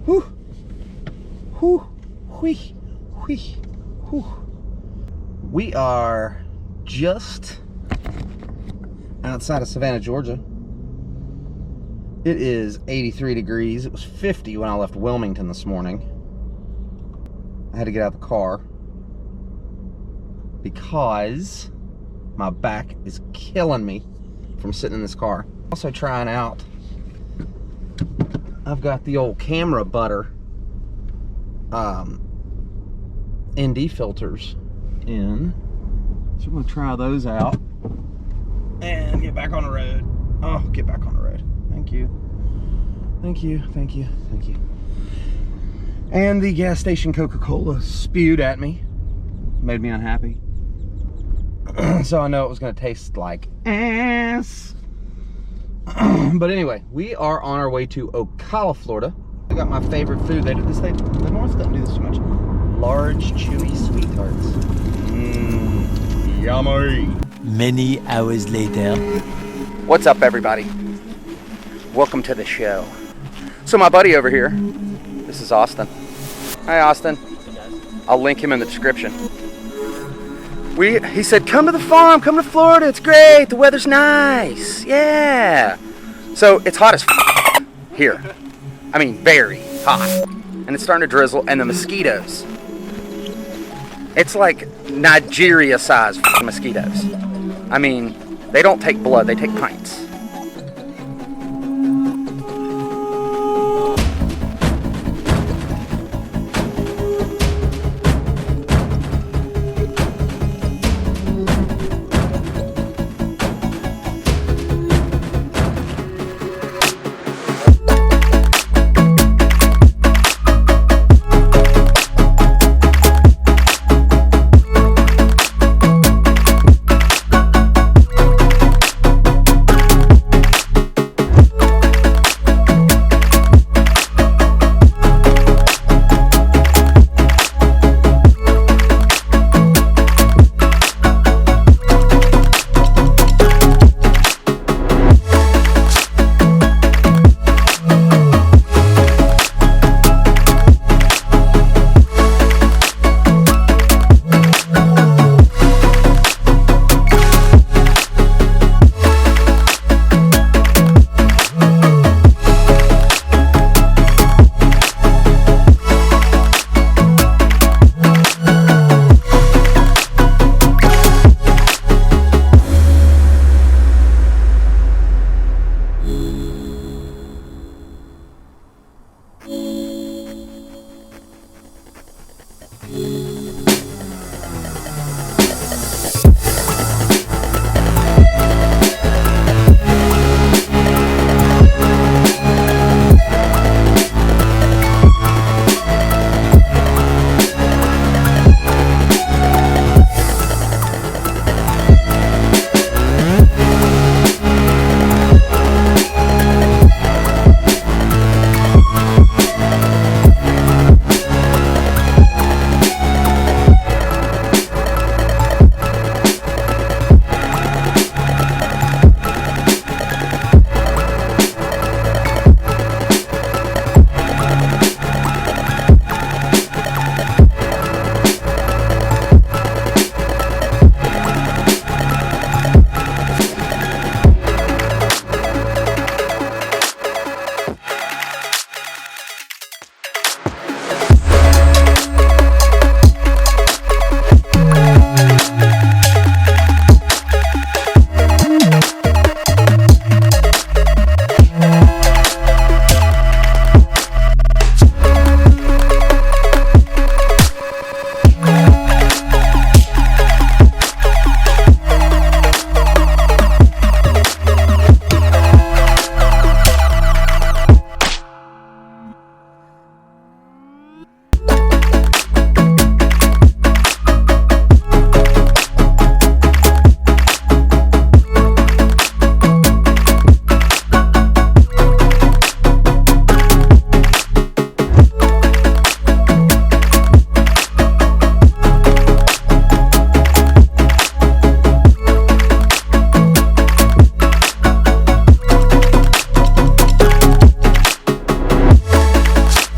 Whew. Whew. Whee. Whee. Whew. We are just outside of Savannah, Georgia. It is 83 degrees. It was 50 when I left Wilmington this morning. I had to get out of the car because my back is killing me from sitting in this car. Also trying out, I've got the old camera butter ND filters in. So I'm gonna try those out and get back on the road. Oh, get back on the road. Thank you. Thank you, thank you, thank you. And the gas station Coca-Cola spewed at me. Made me unhappy. So I know it was gonna taste like ass. But anyway, we are on our way to Ocala, Florida. I got my favorite food. They North doesn't do this too much. Large, chewy sweethearts. Yummy. Many hours later. What's up, everybody? Welcome to the show. So my buddy over here, this is Austin. Hi, Austin. I'll link him in the description. He said, come to the farm, come to Florida, it's great, the weather's nice, yeah. So it's hot as here. I mean, very hot. And it's starting to drizzle, and the mosquitoes. It's like Nigeria-sized mosquitoes. I mean, they don't take blood, they take pints.